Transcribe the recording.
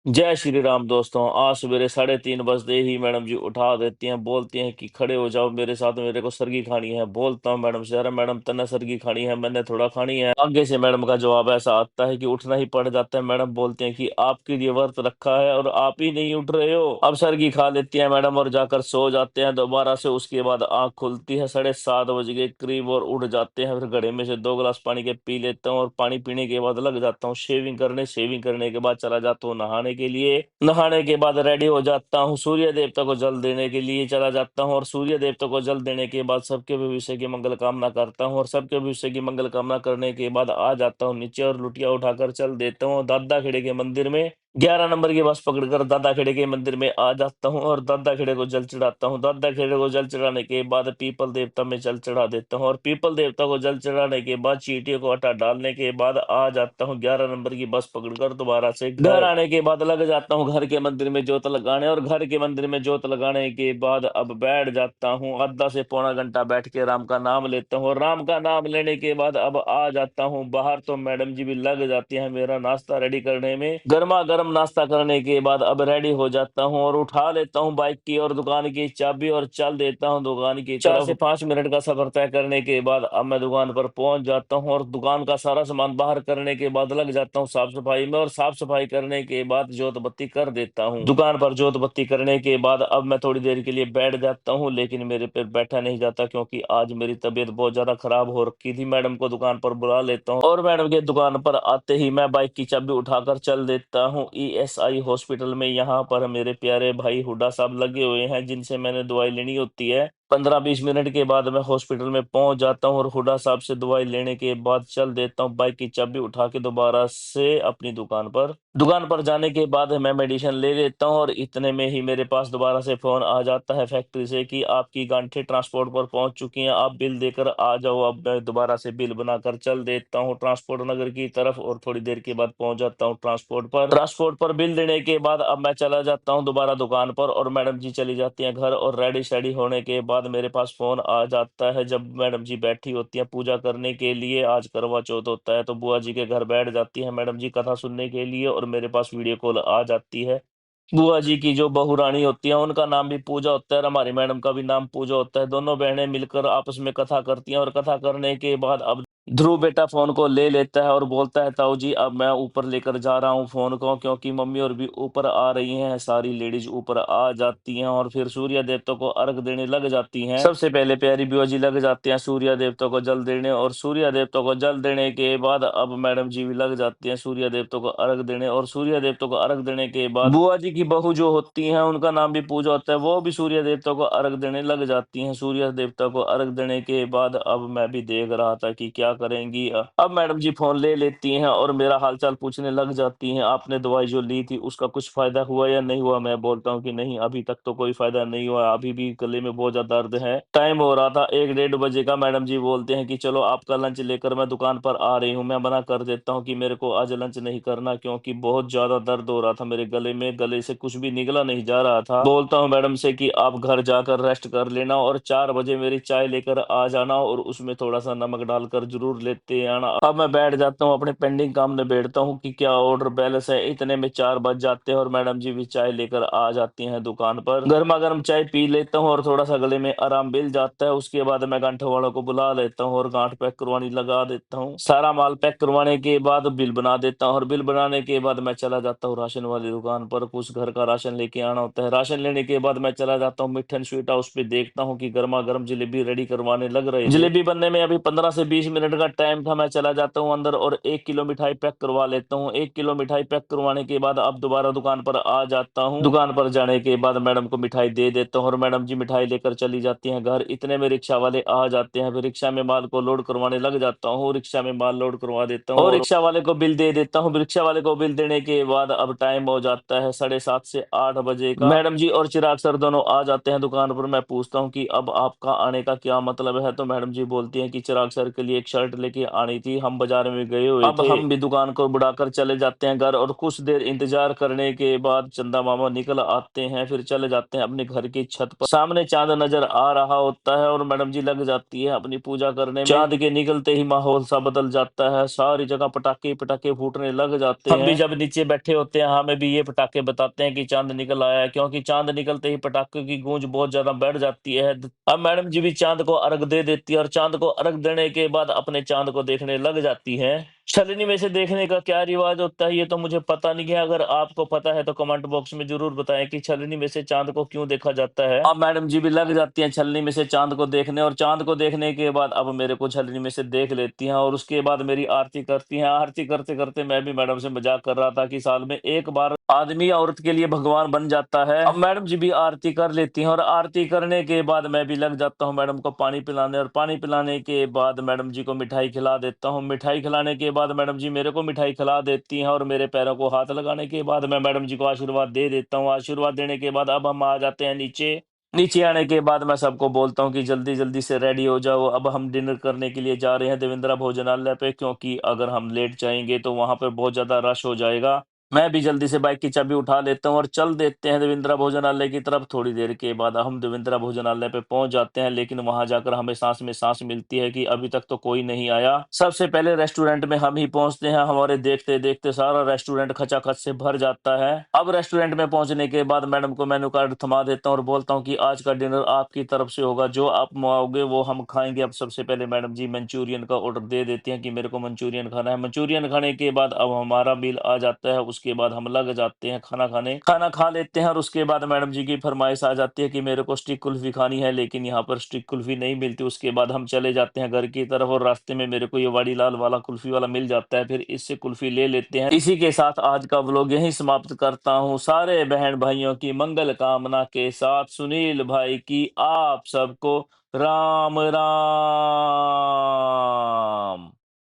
जय श्री राम दोस्तों। आज सवेरे 3:30 बजते ही मैडम जी उठा देती हैं, बोलती हैं कि खड़े हो जाओ मेरे साथ, मेरे को सरगी खानी है। बोलता हूँ मैडम से, अरे मैडम तन्ने सरगी खानी है, मैंने थोड़ा खानी है। आगे से मैडम का जवाब ऐसा आता है कि उठना ही पड़ जाता है। मैडम बोलते हैं कि आपके लिए व्रत रखा है और आप ही नहीं उठ रहे हो। अब सरगी खा लेती है मैडम और जाकर सो जाते हैं दोबारा से। उसके बाद आंख खुलती है 7:30 बजे के करीब और उठ जाते हैं। फिर घड़े में से 2 गिलास पानी के पी लेता हूँ और पानी पीने के बाद लग जाता हूँ शेविंग करने। शेविंग करने के बाद चला जाता हूँ नहाने के लिए। नहाने के बाद रेडी हो जाता हूँ, सूर्य देवता को जल देने के लिए चला जाता हूँ और सूर्य देवता को जल देने के बाद सबके भविष्य की मंगल कामना करता हूँ और सबके भविष्य की मंगल कामना करने के बाद आ जाता हूँ नीचे और लुटिया उठाकर चल देता हूँ दादा खेड़े के मंदिर में। 11 नंबर की बस पकड़कर दादा खेड़े के मंदिर में आ जाता हूँ और दादा खेड़े को जल चढ़ाता हूँ। दादा खेड़े को जल चढ़ाने के बाद पीपल देवता में जल चढ़ा देता हूँ और पीपल देवता को जल चढ़ाने के बाद चींटियों को आटा डालने के बाद आ जाता हूँ 11 नंबर की बस पकड़कर दोबारा से घर आने के बाद लग जाता हूँ घर के मंदिर में जोत लगाने और घर के मंदिर में जोत लगाने के बाद अब बैठ जाता हूँ। आधा से पौना घंटा बैठ के राम का नाम लेता हूँ और राम का नाम लेने के बाद अब आ जाता हूँ बाहर। तो मैडम जी भी लग जाती है मेरा नाश्ता रेडी करने में। गर्मा गर्म नाश्ता करने के बाद अब रेडी हो जाता हूँ और उठा लेता हूँ बाइक की और दुकान की चाबी और चल देता हूँ दुकान की तरफ। 4 से 5 मिनट का सफर तय करने के बाद अब मैं दुकान पर पहुंच जाता हूँ और दुकान का सारा सामान बाहर करने के बाद लग जाता हूँ साफ सफाई में और साफ सफाई करने के बाद जोत बत्ती कर देता हूँ। दुकान पर जोत बत्ती करने के बाद अब मैं थोड़ी देर के लिए बैठ जाता हूँ, लेकिन मेरे पे बैठा नहीं जाता क्योंकि आज मेरी तबीयत बहुत ज्यादा खराब हो रखी थी। मैडम को दुकान पर बुला लेता हूँ और मैडम के दुकान पर आते ही मैं बाइक की चाबी उठाकर चल देता हूँ ईएसआई हॉस्पिटल में। यहाँ पर मेरे प्यारे भाई हुड्डा साहब लगे हुए हैं जिनसे मैंने दवाई लेनी होती है। 15-20 मिनट के बाद मैं हॉस्पिटल में पहुंच जाता हूँ और हुड्डा साहब से दवाई लेने के बाद चल देता हूँ बाइक की चाबी उठा के दोबारा से अपनी दुकान पर। दुकान पर जाने के बाद मैं मेडिसिन ले लेता हूँ और इतने में ही मेरे पास दोबारा से फोन आ जाता है फैक्ट्री से कि आपकी गांठें ट्रांसपोर्ट पर पहुंच चुकी हैं, आप बिल देकर आ जाओ। अब मैं दोबारा से बिल बनाकर चल देता हूँ ट्रांसपोर्ट नगर की तरफ और थोड़ी देर के बाद पहुंच जाता हूँ ट्रांसपोर्ट पर। ट्रांसपोर्ट पर बिल देने के बाद अब मैं चला जाता हूँ दोबारा दुकान पर और मैडम जी चली जाती हैं घर और रेडी शेडी होने के बाद मेरे पास फोन आ जाता है जब मैडम जी बैठी होती हैं पूजा करने के लिए। आज करवा चौथ होता है तो बुआ जी के घर बैठ जाती है मैडम जी कथा सुनने के लिए और मेरे पास वीडियो कॉल आ जाती है। बुआ जी की जो बहू रानी होती है उनका नाम भी पूजा होता है और हमारी मैडम का भी नाम पूजा होता है। दोनों बहनें मिलकर आपस में कथा करती हैं और कथा करने के बाद अब ध्रुव बेटा फोन को ले लेता है और बोलता है ताऊ जी अब मैं ऊपर लेकर जा रहा हूँ फोन को, क्योंकि मम्मी और भी ऊपर आ रही हैं। सारी लेडीज ऊपर आ जाती हैं और फिर सूर्य देवता को अर्घ देने लग जाती हैं। सबसे पहले प्यारी बुआ जी लग जाती हैं सूर्य देवता को जल देने और सूर्य देवता को जल देने के बाद अब मैडम जी भी लग जाती हैं सूर्य देवता को अर्घ देने और सूर्य देवता को अर्घ देने के बाद बुआ जी की बहू जो होती हैं उनका नाम भी पूजा होता है, वो भी सूर्य देवता को अर्घ देने लग जाती हैं। सूर्य देवता को अर्घ देने के बाद अब मैं भी देख रहा था कि क्या करेंगी। अब मैडम जी फोन ले लेती हैं और मेरा हालचाल पूछने लग जाती हैं, आपने दवाई जो ली थी उसका कुछ फायदा हुआ या नहीं हुआ। मैं बोलता हूँ कि नहीं अभी तक तो कोई फायदा नहीं हुआ, अभी भी गले में बहुत ज्यादा दर्द है। टाइम हो रहा था 1-1:30 बजे का। मैडम जी बोलते हैं कि चलो आपका लंच लेकर मैं दुकान पर आ रही हूँ। मैं मना कर देता हूँ कि मेरे को आज लंच नहीं करना क्योंकि बहुत ज्यादा दर्द हो रहा था मेरे गले में, गले से कुछ भी निकला नहीं जा रहा था। बोलता हूँ मैडम से कि आप घर जाकर रेस्ट कर लेना और 4 बजे मेरी चाय लेकर आ जाना और उसमें थोड़ा सा नमक डालकर जरूर लेते आना। अब मैं बैठ जाता हूँ अपने पेंडिंग काम में बैठता हूँ कि क्या ऑर्डर बैलेंस है। इतने में 4 बज जाते हैं और मैडम जी भी चाय लेकर आ जाती हैं दुकान पर। गर्मा गर्म चाय पी लेता हूँ और थोड़ा सा गले में आराम मिल जाता है। उसके बाद मैं गांठों वालों को बुला लेता हूँ और गांठ पैक करवानी लगा देता हूँ। सारा माल पैक करवाने के बाद बिल बना देता हूँ और बिल बनाने के बाद मैं चला जाता हूँ राशन वाली दुकान पर। कुछ घर का राशन लेके आना होता है। राशन लेने के बाद मैं चला जाता हूँ मिठन स्वीट हाउस पे, देखता हूँ कि गर्मा गर्म जलेबी रेडी करवाने लग रहे थे। जलेबी बनने में अभी 15 से 20 मिनट का टाइम था। मैं चला जाता हूँ अंदर और 1 किलो मिठाई पैक करवा लेता हूँ। 1 किलो मिठाई पैक करवाने के बाद अब दोबारा दुकान पर आ जाता हूँ। दुकान पर जाने के बाद मैडम को मिठाई दे देता हूँ और मैडम जी मिठाई लेकर चली जाती हैं घर। इतने में रिक्शा वाले आ जाते हैं, फिर रिक्शा में माल को लोड करवाने लग जाता हूँ। रिक्शा में माल लोड करवा देता हूँ और रिक्शा वाले को बिल दे देता हूँ। रिक्शा वाले को बिल देने के बाद अब टाइम हो जाता है 7:30 से 8 बजे का। मैडम जी और चिराग सर दोनों आ जाते हैं दुकान पर। मैं पूछता हूँ कि अब आपका आने का क्या मतलब है, तो मैडम जी बोलती हैं कि चिराग सर के लिए एक शर्ट लेके आनी थी, हम बाजार में गए हुए थे। अब हम भी दुकान को बुलाकर चले जाते हैं घर, और कुछ देर इंतजार करने के बाद चंदा मामा निकल आते हैं, फिर चले जाते हैं अपने घर की छत पर। सामने चांद नजर आ रहा होता है और मैडम जी लग जाती है अपनी पूजा करने में। चांद के निकलते ही माहौल सा बदल जाता है, सारी जगह पटाखे पटाखे फूटने लग जाते हैं। हम भी जब नीचे बैठे होते हैं हमें भी ये पटाखे बताते हैं कि चांद निकल आया है, क्योंकि चांद निकलते ही पटाखे की गूंज बहुत ज्यादा बढ़ जाती है। अब मैडम जी भी चांद को अर्घ दे देती है, और चांद को अर्घ देने के बाद अपने चांद को देखने लग जाती है। छलनी में से देखने का क्या रिवाज होता है ये तो मुझे पता नहीं है, अगर आपको पता है तो कमेंट बॉक्स में जरूर बताएं कि छलनी में से चांद को क्यों देखा जाता है। अब मैडम जी भी लग जाती हैं छलनी में से चांद को देखने, और चांद को देखने के बाद अब मेरे को छलनी में से देख लेती हैं, और उसके बाद मेरी आरती करती हैं। आरती करते करते मैं भी मैडम से मजाक कर रहा था कि साल में एक बार आदमी औरत के लिए भगवान बन जाता है। अब मैडम जी भी आरती कर लेती हैं, और आरती करने के बाद मैं भी लग जाता हूँ मैडम को पानी पिलाने, और पानी पिलाने के बाद मैडम जी को मिठाई खिला देता हूँ। मिठाई खिलाने के बाद मैडम जी मेरे को मिठाई खिला देती हैं, और मेरे पैरों को हाथ लगाने के बाद मैं मैडम जी को आशीर्वाद दे देता हूँ। आशीर्वाद देने के बाद अब हम आ जाते हैं नीचे। नीचे आने के बाद मैं सबको बोलता हूँ कि जल्दी जल्दी से रेडी हो जाओ, अब हम डिनर करने के लिए जा रहे हैं देवेंद्रा भोजनालय पे, क्योंकि अगर हम लेट जाएंगे तो वहां पर बहुत ज्यादा रश हो जाएगा। मैं भी जल्दी से बाइक की चाबी उठा लेता हूँ और चल देते हैं देवेंद्रा भोजनालय की तरफ। थोड़ी देर के बाद हम देवेंद्रा भोजनालय पे पहुंच जाते हैं, लेकिन वहां जाकर हमें सांस में सांस मिलती है कि अभी तक तो कोई नहीं आया। सबसे पहले रेस्टोरेंट में हम ही पहुंचते हैं, हमारे देखते देखते सारा रेस्टोरेंट खचाखच से भर जाता है। अब रेस्टोरेंट में पहुंचने के बाद मैडम को मेनू कार्ड थमा देता हूँ और बोलता हूँ कि आज का डिनर आपकी तरफ से होगा, जो आप मंगाओगे वो हम खाएंगे। अब सबसे पहले मैडम जी मंचूरियन का ऑर्डर दे देती हैं कि मेरे को मंचूरियन खाना है। मंचूरियन खाने के बाद अब हमारा बिल आ जाता है, उसके बाद हम लग जाते हैं खाना खाने। खाना खा लेते हैं, और उसके बाद मैडम जी की फरमाइश आ जाती है कि मेरे को स्टिक कुल्फी खानी है, लेकिन यहाँ पर स्टिक कुल्फी नहीं मिलती। उसके बाद हम चले जाते हैं घर की तरफ, और रास्ते में मेरे को ये वाडीलाल वाला कुल्फी वाला मिल जाता है, फिर इससे कुल्फी ले लेते हैं। इसी के साथ आज का व्लॉग यहीं समाप्त करता हूँ। सारे बहन भाइयों की मंगल कामना के साथ सुनील भाई की आप सबको राम राम।